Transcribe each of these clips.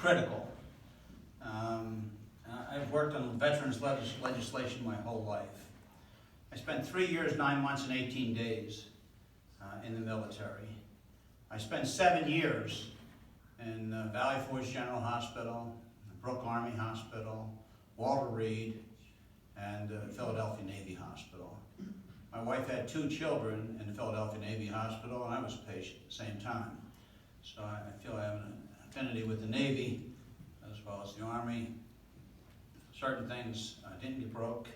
critical. I've worked on veterans legislation my whole life. I spent 3 years, 9 months, and 18 days in the military. I spent 7 years in Valley Forge General Hospital, Brooke Army Hospital, Walter Reed, and Philadelphia Navy Hospital. My wife had 2 children in the Philadelphia Navy Hospital, and I was a patient at the same time. So I feel I have an affinity with the Navy as well as the Army. Certain things didn't get broke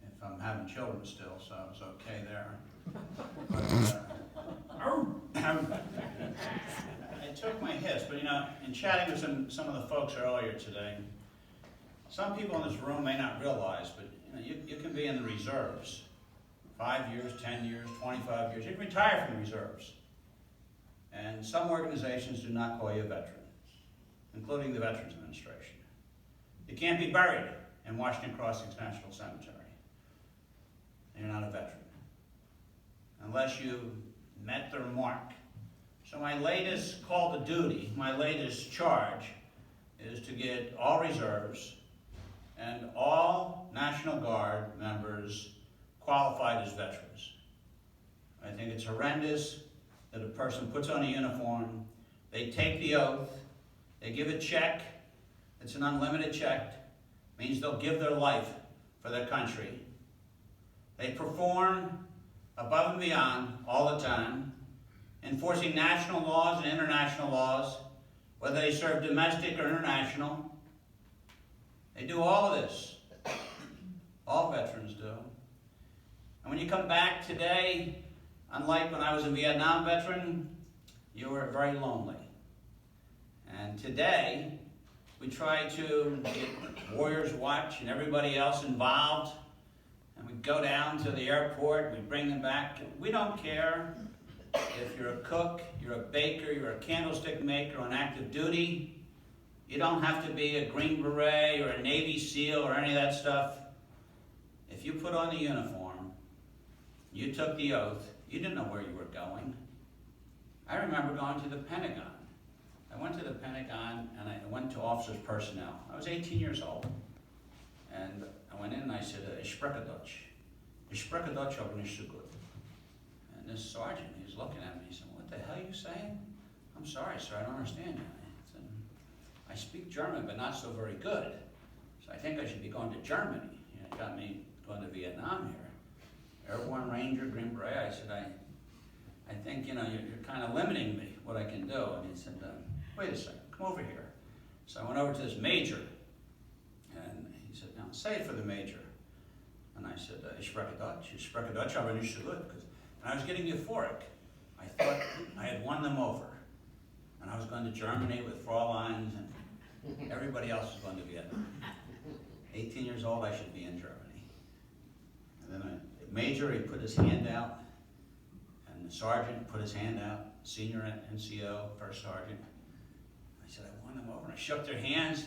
if I'm having children still, so I was okay there. But, I took my hits, but in chatting with some of the folks earlier today, some people in this room may not realize, but you can be in the reserves 5 years, 10 years, 25 years. You can retire from the reserves. And some organizations do not call you a veteran, including the Veterans Administration. You can't be buried in Washington Crossings National Cemetery. You're not a veteran unless you met their mark. So my latest call to duty, my latest charge, is to get all reserves and all National Guard members qualified as veterans. I think it's horrendous that a person puts on a uniform, they take the oath, they give a check, it's an unlimited check, means they'll give their life for their country. They perform above and beyond all the time, enforcing national laws and international laws, whether they serve domestic or international. They do all of this. All veterans do. And when you come back today, unlike when I was a Vietnam veteran, you were very lonely. And today, we try to get Warriors Watch and everybody else involved. And we go down to the airport, we bring them back. We don't care if you're a cook, you're a baker, you're a candlestick maker on active duty. You don't have to be a Green Beret or a Navy SEAL or any of that stuff. If you put on the uniform, you took the oath, you didn't know where you were going. I remember going to the Pentagon. I went to the Pentagon and I went to officers' personnel. I was 18 years old. And I went in and I said, "Ich spreche Deutsch. Ich spreche Deutsch, aber nicht so gut." And this sergeant, he's looking at me, he said, "What the hell are you saying?" "I'm sorry, sir, I don't understand you." I said, "I speak German, but not so very good. So I think I should be going to Germany." It got me going to Vietnam here. Airborne Ranger, Green Beret. I said, I think, you're kind of limiting me, what I can do. And he said, "Wait a second, come over here." So I went over to this major, and he said, "Now say it for the major." And I said, "Ich spreche Deutsch, ich spreche Deutsch, aber nicht so gut." And I was getting euphoric. I thought I had won them over. And I was going to Germany with Fräuleins, and everybody else was going to Vietnam. 18 years old, I should be in Germany. And then the major, he put his hand out, and the sergeant put his hand out, senior NCO, first sergeant. I said, "I won them over." And I shook their hands,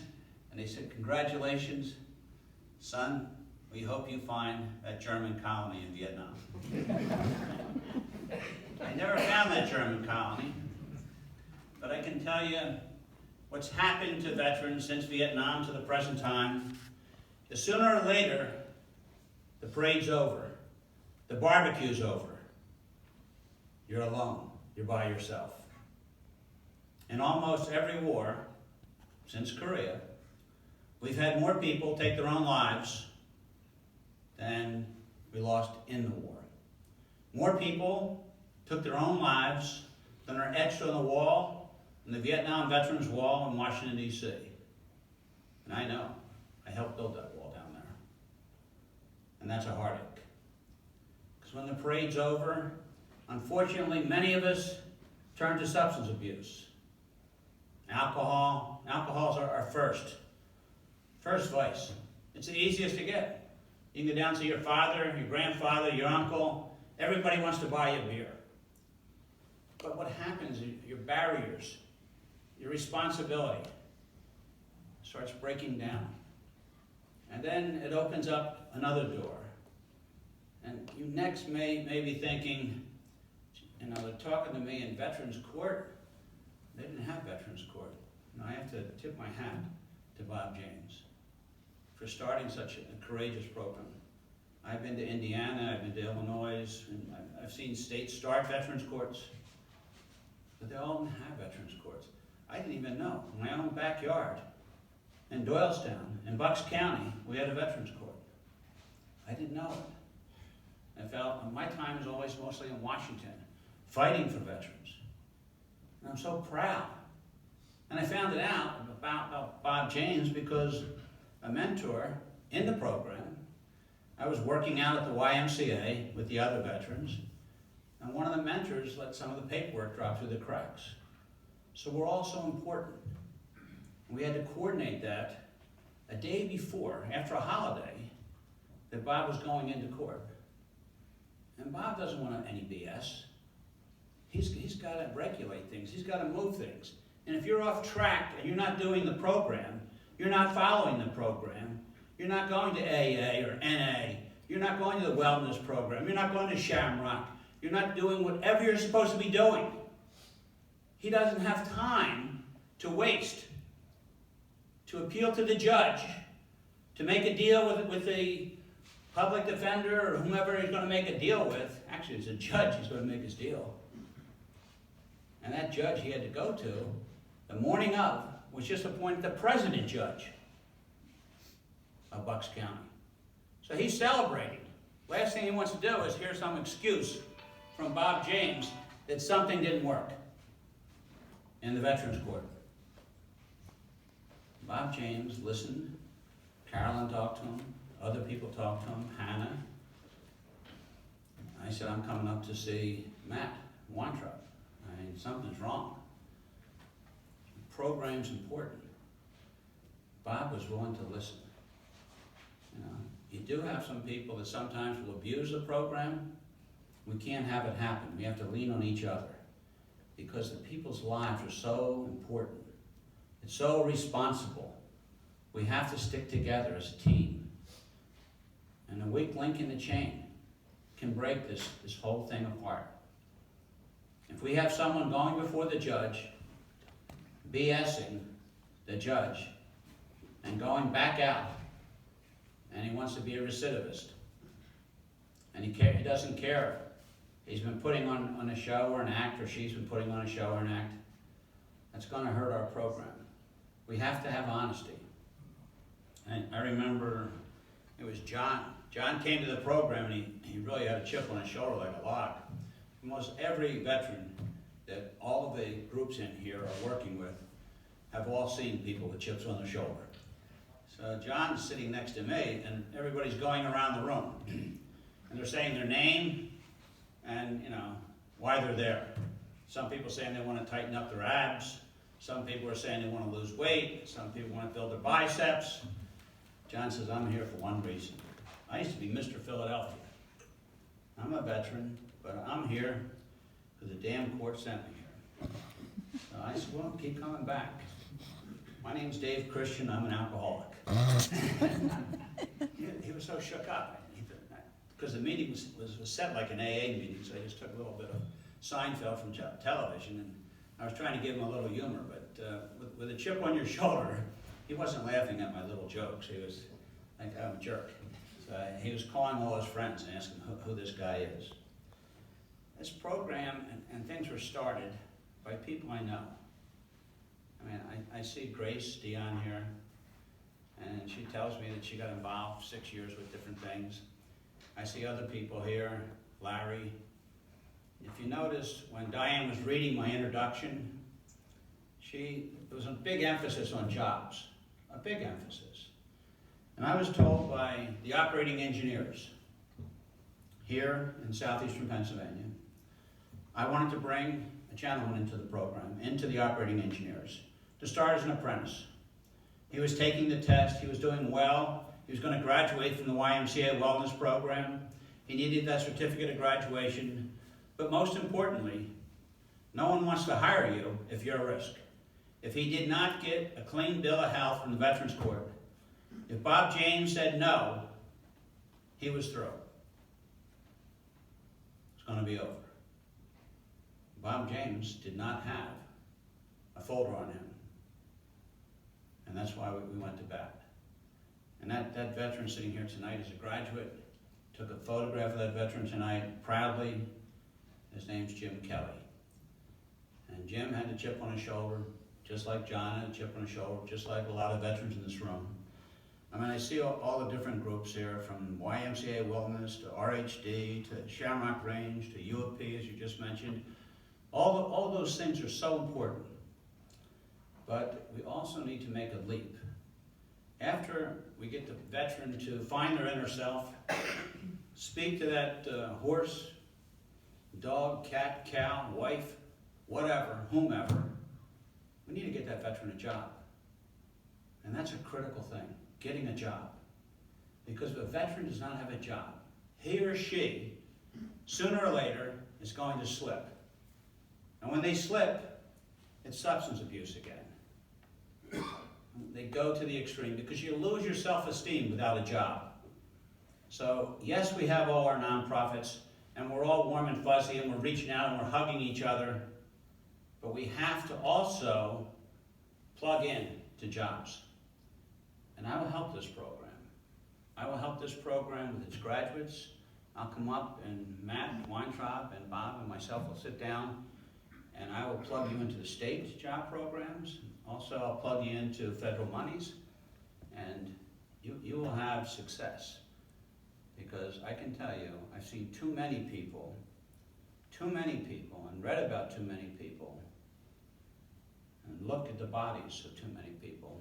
and they said, "Congratulations, son. We hope you find that German colony in Vietnam." I never found that German colony, but I can tell you what's happened to veterans since Vietnam to the present time. Is sooner or later, the parade's over, the barbecue's over. You're alone, you're by yourself. In almost every war since Korea, we've had more people take their own lives than we lost in the war. More people took their own lives than are etched on the wall, in the Vietnam Veterans Wall in Washington, D.C. And I know, I helped build that wall down there. And that's a heartache. Because when the parade's over, unfortunately, many of us turn to substance abuse. Alcohol's our first vice. It's the easiest to get. You can go down to your father, your grandfather, your uncle. Everybody wants to buy you a beer. But what happens is your barriers, your responsibility starts breaking down. And then it opens up another door. And you next may be thinking, they're talking to me in Veterans Court. They didn't have Veterans Court. And I have to tip my hat to Bob James for starting such a courageous program. I've been to Indiana, I've been to Illinois, and I've seen states start veterans courts, but they all don't have veterans courts. I didn't even know. In my own backyard, in Doylestown, in Bucks County, we had a veterans court. I didn't know it. I felt my time was always mostly in Washington, fighting for veterans. And I'm so proud. And I found it out about Bob James because a mentor in the program, I was working out at the YMCA with the other veterans, and one of the mentors let some of the paperwork drop through the cracks. So we're all so important. We had to coordinate that a day before, after a holiday, that Bob was going into court. And Bob doesn't want any BS. He's got to regulate things. He's got to move things. And if you're off track and you're not doing the program, you're not following the program, you're not going to AA or NA, you're not going to the wellness program, you're not going to Shamrock, you're not doing whatever you're supposed to be doing. He doesn't have time to waste, to appeal to the judge, to make a deal with the public defender or whomever he's going to make a deal with. Actually, it's a judge he's going to make his deal. And that judge he had to go to, the morning of, was just appointed the president judge of Bucks County. So he's celebrating. Last thing he wants to do is hear some excuse from Bob James that something didn't work in the Veterans Court. Bob James listened. Carolyn talked to him. Other people talked to him. Hannah. I said, I'm coming up to see Matt Weintraub. I mean, something's wrong. The program's important. Bob was willing to listen. You know, you do have some people that sometimes will abuse the program. We can't have it happen. We have to lean on each other because the people's lives are so important. It's so responsible. We have to stick together as a team. And a weak link in the chain can break this whole thing apart. If we have someone going before the judge, BSing the judge, and going back out, and he wants to be a recidivist, and he doesn't care. He's been putting on a show or an act, or she's been putting on a show or an act. That's going to hurt our program. We have to have honesty. And I remember it was John. John came to the program, and he really had a chip on his shoulder like a log. Almost every veteran that all of the groups in here are working with have all seen people with chips on their shoulder. So John's sitting next to me, and everybody's going around the room. And they're saying their name and, you know, why they're there. Some people saying they want to tighten up their abs. Some people are saying they want to lose weight. Some people want to build their biceps. John says, I'm here for one reason. I used to be Mr. Philadelphia. I'm a veteran, but I'm here because the damn court sent me here. So I said, well, keep coming back. My name's Dave Christian. I'm an alcoholic. He was so shook up. Because the meeting was set like an AA meeting, so I just took a little bit of Seinfeld from television, and I was trying to give him a little humor, but with a chip on your shoulder, he wasn't laughing at my little jokes. He was like, I'm a jerk. So he was calling all his friends and asking who this guy is. This program and things were started by people I know. I mean, I see Grace Dion here, and she tells me that she got involved 6 years with different things. I see other people here, Larry. If you notice, when Diane was reading my introduction, there was a big emphasis on jobs, a big emphasis. And I was told by the operating engineers here in southeastern Pennsylvania, I wanted to bring a gentleman into the program, into the operating engineers, to start as an apprentice. He was taking the test, he was doing well, he was going to graduate from the YMCA wellness program. He needed that certificate of graduation. But most importantly, no one wants to hire you if you're a risk. If he did not get a clean bill of health from the Veterans Court, if Bob James said no, he was through. It's going to be over. Bob James did not have a folder on him. that's why we went to bat. And that veteran sitting here tonight is a graduate. Took a photograph of that veteran tonight proudly. His name's Jim Kelly. And Jim had a chip on his shoulder, just like John had a chip on his shoulder, just like a lot of veterans in this room. I mean, I see all the different groups here, from YMCA Wellness to RHD to Shamrock Range to UOP, as you just mentioned. All those things are so important. But we also need to make a leap. After we get the veteran to find their inner self, speak to that horse, dog, cat, cow, wife, whatever, whomever, we need to get that veteran a job. And that's a critical thing, getting a job. Because if a veteran does not have a job, he or she, sooner or later, is going to slip. And when they slip, it's substance abuse again. They go to the extreme because you lose your self-esteem without a job. So yes, we have all our nonprofits and we're all warm and fuzzy and we're reaching out and we're hugging each other, but we have to also plug in to jobs. And I will help this program. I will help this program with its graduates. I'll come up and Matt Weintraub and Bob and myself will sit down and I will plug you into the state job programs. Also, I'll plug you into federal monies, and you will have success. Because I can tell you, I've seen too many people, and read about too many people, and looked at the bodies of too many people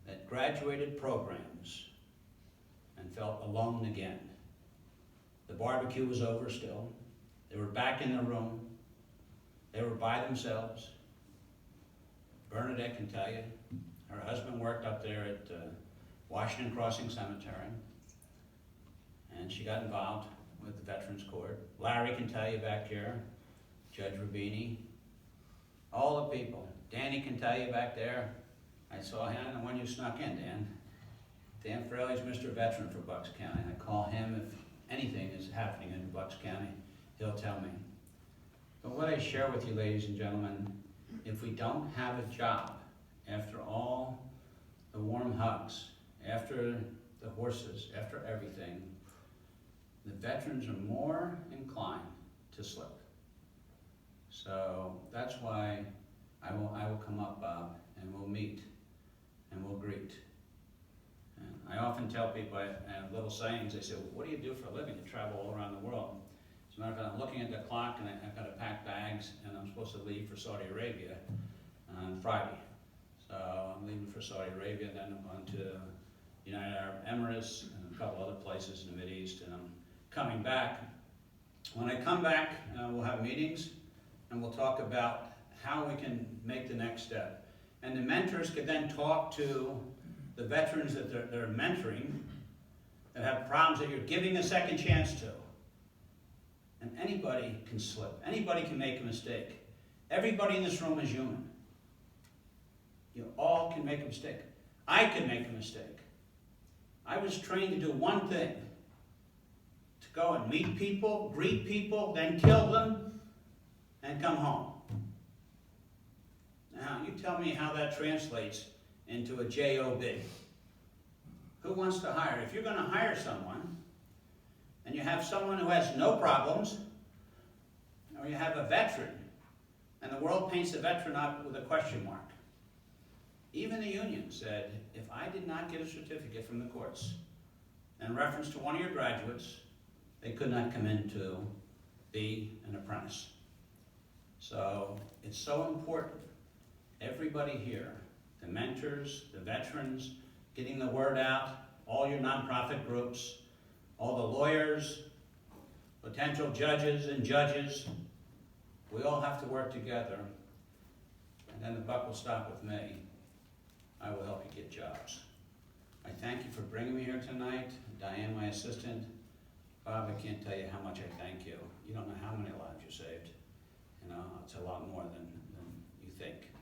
that graduated programs and felt alone again. The barbecue was over still. They were back in their room. They were by themselves. Bernadette can tell you, her husband worked up there at Washington Crossing Cemetery, and she got involved with the Veterans Court. Larry can tell you back here, Judge Rubini, all the people. Danny can tell you back there. I saw him, the one you snuck in, Dan. Dan Fraley's Mr. Veteran for Bucks County. I call him if anything is happening in Bucks County, he'll tell me. But what I share with you, ladies and gentlemen, if we don't have a job, after all the warm hugs, after the horses, after everything, the veterans are more inclined to slip. So that's why I will come up, Bob, and we'll meet, and we'll greet. And I often tell people, I have little sayings, they say, well, what do you do for a living? You travel all around the world. As a matter of fact, I'm looking at the clock and I've got to pack bags and I'm supposed to leave for Saudi Arabia on Friday. So I'm leaving for Saudi Arabia, then I'm going to United Arab Emirates and a couple other places in the Mideast, and I'm coming back. When I come back, we'll have meetings and we'll talk about how we can make the next step. And the mentors can then talk to the veterans that they're mentoring that have problems that you're giving a second chance to. And anybody can slip. Anybody can make a mistake. Everybody in this room is human. You all can make a mistake. I can make a mistake. I was trained to do one thing. To go and meet people, greet people, then kill them, and come home. Now, you tell me how that translates into a job. Who wants to hire? If you're going to hire someone, and you have someone who has no problems, or you have a veteran, and the world paints the veteran up with a question mark. Even the union said, if I did not get a certificate from the courts in reference to one of your graduates, they could not come in to be an apprentice. So it's so important, everybody here, the mentors, the veterans, getting the word out, all your nonprofit groups, all the lawyers, potential judges and judges, we all have to work together, and then the buck will stop with me. I will help you get jobs. I thank you for bringing me here tonight. Diane, my assistant. Bob, I can't tell you how much I thank you. You don't know how many lives you saved. You know, it's a lot more than you think.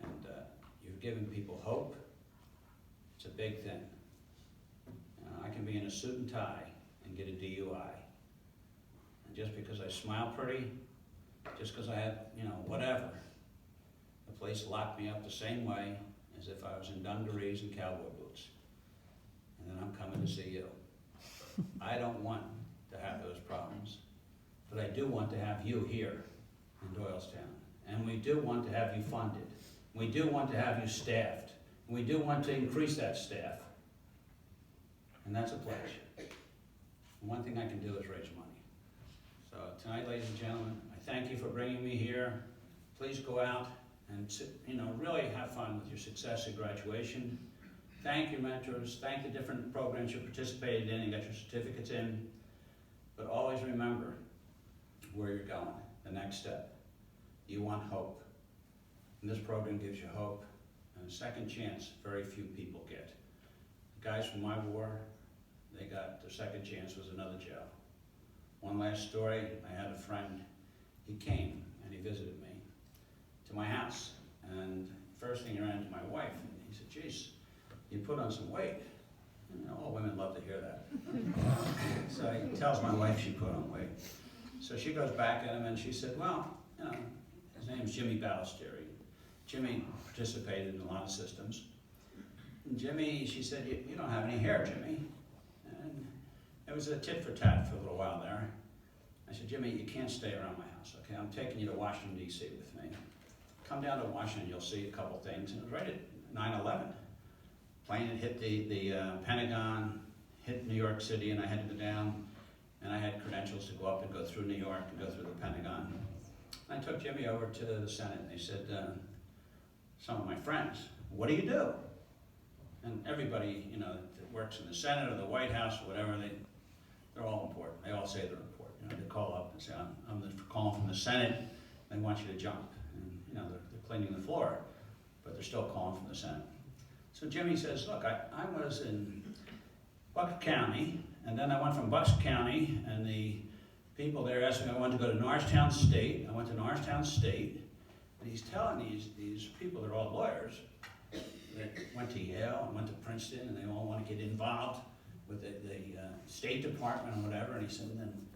And you've given people hope. It's a big thing. I can be in a suit and tie and get a DUI. And just because I smile pretty, just because I have, whatever, the police locked me up the same way as if I was in dungarees and cowboy boots. And then I'm coming to see you. I don't want to have those problems, but I do want to have you here in Doylestown. And we do want to have you funded. We do want to have you staffed. And we do want to increase that staff. And that's a pledge. And one thing I can do is raise money. So tonight, ladies and gentlemen, I thank you for bringing me here. Please go out and really have fun with your success at graduation. Thank your mentors, thank the different programs you participated in and got your certificates in. But always remember where you're going, the next step. You want hope. And this program gives you hope and a second chance very few people get. The guys from my war, they got their second chance was another jail. One last story, I had a friend, he came and he visited me to my house. And first thing he ran into my wife, and he said, geez, you put on some weight. And, all women love to hear that. So he tells my wife she put on weight. So she goes back at him and she said, well, his name's Jimmy Ballestieri. Jimmy participated in a lot of systems. And Jimmy, she said, you don't have any hair, Jimmy. And it was a tit for tat for a little while there. I said, Jimmy, you can't stay around my house, okay? I'm taking you to Washington, D.C. with me. Come down to Washington, you'll see a couple things. And it was right at 9/11. Plane had hit the Pentagon, hit New York City, and I had to go down, and I had credentials to go up and go through New York and go through the Pentagon. I took Jimmy over to the Senate, and they said, some of my friends, what do you do? And everybody, that works in the Senate or the White House or whatever, they're all important. They all say they're important. They call up and say, I'm calling from the Senate. They want you to jump. And they're cleaning the floor, but they're still calling from the Senate. So Jimmy says, look, I was in Bucks County, and then I went from Bucks County, and the people there asked me if I wanted to go to Norristown State. I went to Norristown State, and he's telling these people, they're all lawyers, that went to Yale and went to Princeton, and they all want to get involved with the State Department and whatever. And he said, then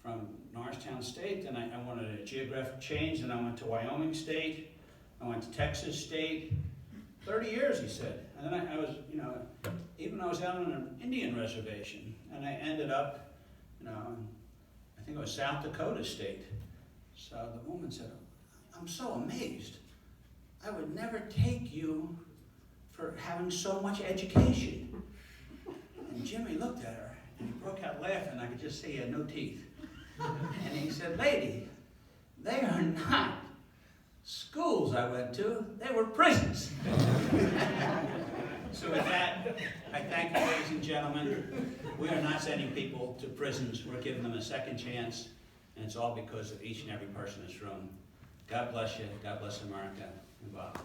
from Norristown State, then I wanted a geographic change, and I went to Wyoming State, I went to Texas State. 30 years, he said. And then I was, even I was out on an Indian reservation, and I ended up, I think it was South Dakota State. So the woman said, I'm so amazed. I would never take you for having so much education. And Jimmy looked at her, and he broke out laughing. I could just see he had no teeth. And he said, lady, they are not schools I went to, they were prisons. So with that, I thank you, ladies and gentlemen. We are not sending people to prisons. We're giving them a second chance, and it's all because of each and every person in this room. God bless you. God bless America. And Bob.